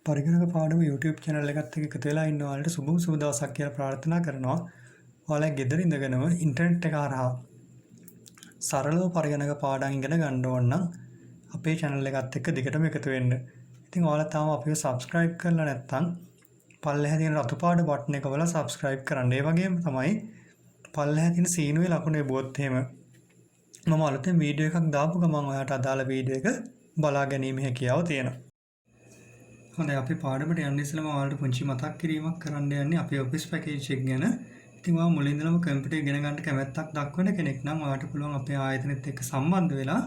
පරිගණක පාඩම YouTube channel එකත් එක්ක එකතු වෙලා ඉන්න ඔයාලට සුබ දවසක් කියලා ප්‍රාර්ථනා කරනවා. ඔයාලා ගෙදර ඉඳගෙනම ඉන්ටර්නෙට් එක හරහා සරලව පරිගණක පාඩම් ඉගෙන ගන්න ඕන නම් අපේ channel එකත් එක්ක දිගටම එකතු වෙන්න. ඉතින් ඔයාලා තාම අපිව subscribe කරලා නැත්නම් පල්ලෙහා තියෙන රතු පාට බටන් එක වල subscribe කරන්න. ඒ වගේම තමයි පල්ලෙහා තියෙන සීනුවේ ලකුණ එබුවොත් එහෙම මම අලුතෙන් වීඩියෝ එකක් දාපු ගමන් ඔයාලට අදාළ වීඩියෝ එක බලා ගැනීම හැකියාව තියෙනවා. හොඳයි අපි පාඩමට යන්න ඉස්සෙල්ලාම ඔයාලට පුංචි මතක් කිරීමක් කරන්න යන්නේ අපේ ඔෆිස් පැකේජ් එක ගැන. ඉතින් ඔයා මුලින් ඉඳලම කම්පියුටර් ඉගෙන ගන්න කැමැත්තක් දක්වන කෙනෙක් නම් ඔයාලට පුළුවන් අපේ ආයතනෙත් එක්ක සම්බන්ධ වෙලා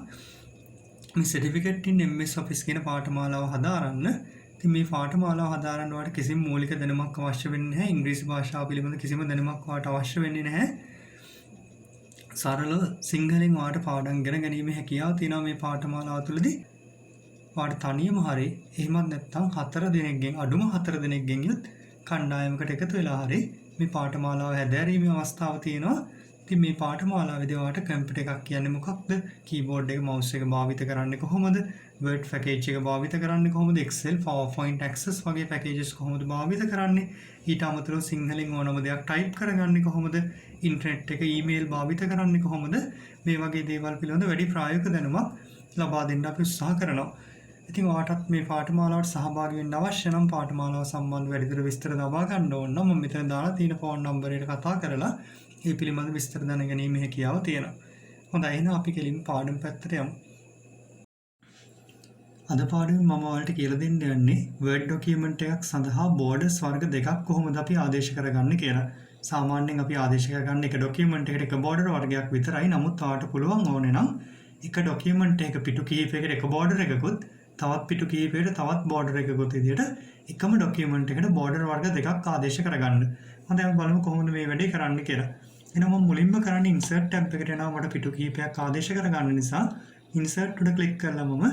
මේ Certificate in MS Office කියන පාඨමාලාව හදාරන්න. ඉතින් මේ පාඨමාලාව හදාරන්න ඔයාලට කිසිම මූලික දැනුමක් අවශ්‍ය වෙන්නේ නැහැ. ඉංග්‍රීසි භාෂාව පිළිබඳ කිසිම දැනුමක් ඔයාලට අවශ්‍ය වෙන්නේ නැහැ. සරල සිංහලෙන් ඔයාලට පාඩම් ඉගෙන ගැනීමේ හැකියාව තියෙනවා මේ පාඨමාලාව තුළදී. ඔයාලට තනියම හරි එහෙමත් නැත්නම් 4 දිනකින් අඩුම 4 දිනකින් යුත් කණ්ඩායමකට එකතු වෙලා හරි මේ පාඨමාලාව හැදෑරීමේ අවස්ථාව තියෙනවා. ඉතින් මේ පාඨමාලාවේදී ඔයාලට කම්පියුටර් එකක් කියන්නේ මොකක්ද? කීබෝඩ් එක mouse එක භාවිත කරන්නේ කොහොමද? Word package එක භාවිත කරන්නේ කොහොමද? Excel, PowerPoint, Access වගේ packages කොහොමද භාවිත කරන්නේ? ඊට අමතරව සිංහලෙන් ඕනම දෙයක් type කරගන්නේ කොහොමද? ඉන්ටර්නෙට් එක ඊමේල් භාවිත කරන්නේ කොහොමද? මේ වගේ දේවල් පිළිබඳ වැඩි ප්‍රායෝගික දැනුමක් ලබා දෙන්න අපි උත්සාහ කරනවා. ඉතින් ඔයාටත් මේ පාඨමාලාවට සහභාගී වෙන්න අවශ්‍ය නම් පාඨමාලාව සම්බන්ධ වැඩිදුර විස්තර ලබා ගන්න ඕන නම් මම මෙතන දාලා තියෙන ෆෝන් නම්බර් එකට කතා කරලා මේ පිළිබඳ විස්තර දැනගැනීමේ හැකියාව තියෙනවා. හොඳයි එහෙනම් අපි කෙලින්ම පාඩම පැත්තට යමු. අද පාඩමේ මම ඔයාලට කියලා දෙන්න යන්නේ Word document එකක් සඳහා borders වර්ග දෙකක් කොහොමද අපි ආදේශ කරගන්නේ කියලා. සාමාන්‍යයෙන් අපි ආදේශ කරගන්න එක document එකකට එක border වර්ගයක් විතරයි. නමුත් ඔයාලට පුළුවන් ඕනේ නම් එක document එකක පිටු කිහිපයකට එක border එකකුත් තවත් පිටු කිහිපයකට තවත් border එකකුත් විදිහට එකම document එකට border වර්ග දෙකක් ආදේශ කරගන්න. හොඳයි අපි බලමු කොහොමද මේ වැඩේ කරන්න කියලා. එහෙනම් මම මුලින්ම කරන්නේ insert tab එකට යනවා. මට පිටු කිහිපයක් ආදේශ කරගන්න නිසා insert උඩ click කරලා මම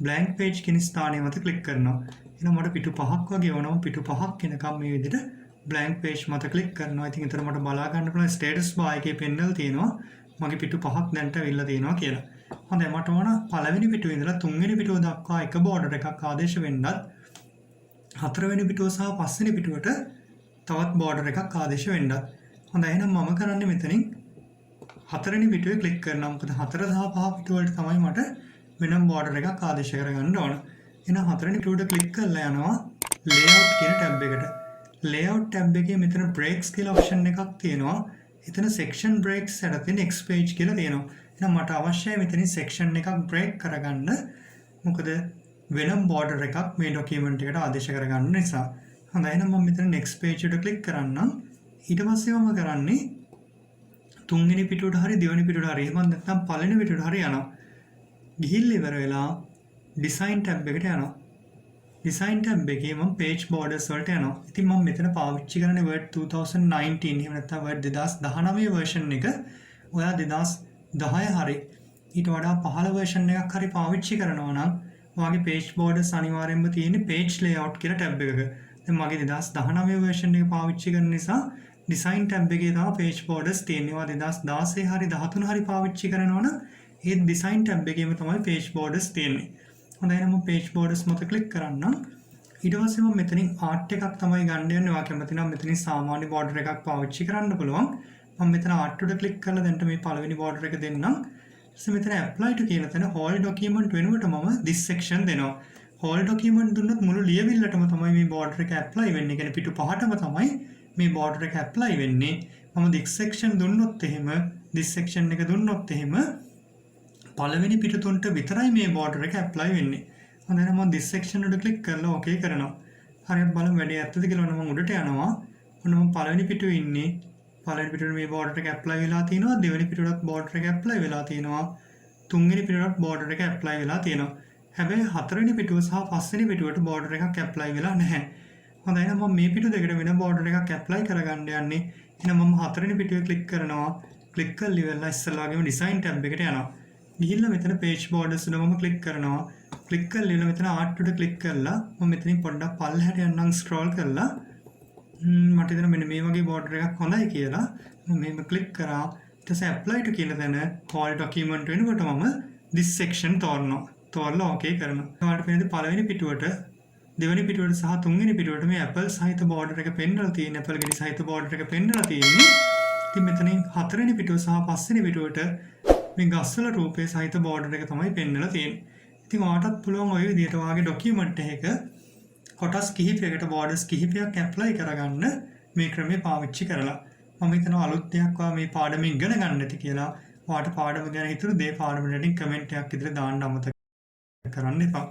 blank page කියන ස්ථානය මත click කරනවා. එහෙනම් මට පිටු 5ක් වගේ වුණාම පිටු 5ක් එනකම් මේ විදිහට blank page මත click කරනවා. ඉතින් එතන මට බලා ගන්න පුළුවන් status bar එකේ පෙන්නලා තියෙනවා මගේ පිටු 5ක් දැන්ට අවිල්ලා තියෙනවා කියලා. හොඳයි මට ඕන පළවෙනි පිටුවේ ඉඳලා තුන්වෙනි පිටුව දක්වා එක border එකක් ආදේශ වෙන්නත් හතරවෙනි පිටුව සහ පස්වෙනි පිටුවට තවත් border එකක් ආදේශ වෙන්නත්. හොඳයි එහෙනම් මම කරන්නේ මෙතනින් හතරවෙනි පිටුවේ click කරනවා. මොකද 4 සහ 5 පිටු වලට තමයි මට වෙනම border එකක් ආදේශ කරගන්න ඕන. එහෙනම් හතරවෙනි පිටුවට click කරලා යනවා layout කියන tab එකට. layout tab එකේ මෙතන breaks කියලා option එකක් තියෙනවා. එතන section breaks යටතේ next page කියලා තියෙනවා. එහෙනම් මට අවශ්‍යයි මෙතනින් section එකක් break කරගන්න. මොකද වෙනම border එකක් මේ document එකට ආදේශ කරගන්න නිසා. හොඳයි එහෙනම් මම මෙතන next page එකට click කරන්නම්. ඊට පස්සේ මම කරන්නේ තුන්වෙනි පිටුවට හරි දෙවෙනි පිටුවට හරි එහෙම නැත්නම් පළවෙනි පිටුවට හරි යනවා. ගිහිල්ලා ඉවර වෙලා design tab එකට යනවා. design tab එකේ මම page borders වලට යනවා. ඉතින් මම මෙතන පාවිච්චි කරන්නේ Word 2019 එහෙම නැත්නම් Word 2019 version එක. ඔයා 2010 හරි ඊට වඩා පහළ version එකක් හරි පාවිච්චි කරනවා නම් ඔයාගේ page borders අනිවාර්යයෙන්ම තියෙන්නේ page layout කියලා tab එකක. දැන් මගේ 2019 version එක පාවිච්චි කරන නිසා design tab එකේ තමයි page borders තියෙන්නේ. ඔයා 2016 හරි 13 හරි පාවිච්චි කරනවා නම් ඒ design tab එකේම තමයි page borders තියෙන්නේ. හොඳයි එහෙනම් මම page borders මත click කරන්නම්. ඊට පස්සේ මම මෙතනින් art එකක් තමයි ගන්න යන්නේ. ඔයා කැමති නම් මෙතනින් සාමාන්‍ය border එකක් පාවිච්චි කරන්න පුළුවන්. මම මෙතන art උඩ click කරලා දැන්ට මේ පළවෙනි border එක දෙන්නම්. ඊට මෙතන apply to කියන තැන whole document වෙනුවට මම this section දෙනවා. whole document දුන්නොත් මුළු ලියවිල්ලටම තමයි මේ border එක apply වෙන්නේ. කියන්නේ පිටු පහටම තමයි මේ border එක apply වෙන්නේ. මම this section දුන්නොත් එහෙම this section එක දුන්නොත් එහෙම පළවෙනි පිටු තුනට විතරයි මේ border එක apply වෙන්නේ. හොඳයි එහෙනම් මම this section උඩ click කරලා okay කරනවා. හරියට බලමු වැඩේ ඇත්තද කියලා. මම උඩට යනවා. ඔන්න මම පළවෙනි පිටුවේ ඉන්නේ. පළවෙනි පිටුවට මේ border එක apply වෙලා තියෙනවා. දෙවෙනි පිටුවටත් border එක apply වෙලා තියෙනවා. තුන්වෙනි පිටුවටත් border එක apply වෙලා තියෙනවා. හැබැයි හතරවෙනි පිටුව සහ පස්වෙනි පිටුවට border එකක් apply වෙලා නැහැ. හොඳයි එහෙනම් මම මේ පිටු දෙකට වෙන border එකක් apply කරගන්න යන්නේ. එහෙනම් මම හතරවෙනි පිටුවේ click කරනවා. click කරලා ඉවරලා ඉස්සෙල්ලා වගේම design tab එකට යනවා. ගිහිල්ලා මෙතන page borders උඩ මම click කරනවා. click කරලා ඉවරලා මෙතන art උඩ click කරලා මම මෙතනින් පොඩ්ඩක් පල්ලෙහාට යන්නම් scroll කරලා මට ඉතින් මෙන්න මේ වගේ border එකක් හොඳයි කියලා මම මේක click කරා. ඊට පස්සේ apply to කියලා දැන whole document වෙනකොට මම this section තෝරනවා. තෝරලා okay කරනවා. ඔයාලට පේනද පළවෙනි පිටුවට දෙවැනි පිටුවට සහ තුන්වෙනි පිටුවට මේ ඇපල් සහිත බෝඩර් එක පෙන්වලා තියෙන්නේ. ඇපල් ගෙඩි සහිත බෝඩර් එක පෙන්වලා තියෙන්නේ. ඉතින් මෙතනින් හතරවෙනි පිටුව සහ පස්වෙනි පිටුවට මේ ගස්වල රූපේ සහිත බෝඩර් එක තමයි පෙන්වලා තියෙන්නේ. ඉතින් ඔයාටත් පුළුවන් ওই විදිහට ඔයාගේ ડોකියුමන්ට් එකක කොටස් කිහිපයකට බෝඩර්ස් කිහිපයක් ඇප්ලයි කරගන්න මේ ක්‍රමය පාවිච්චි කරලා. මම හිතනවා අලුත් දෙයක් ඔයා මේ පාඩම ඉගෙන ගන්න ඇති කියලා. ඔයාට පාඩම ගැන හිතුණු දේ පාඩමට කමෙන්ට් එකක් ඉදිරියට දාන්න අමතක කරන්න එපා.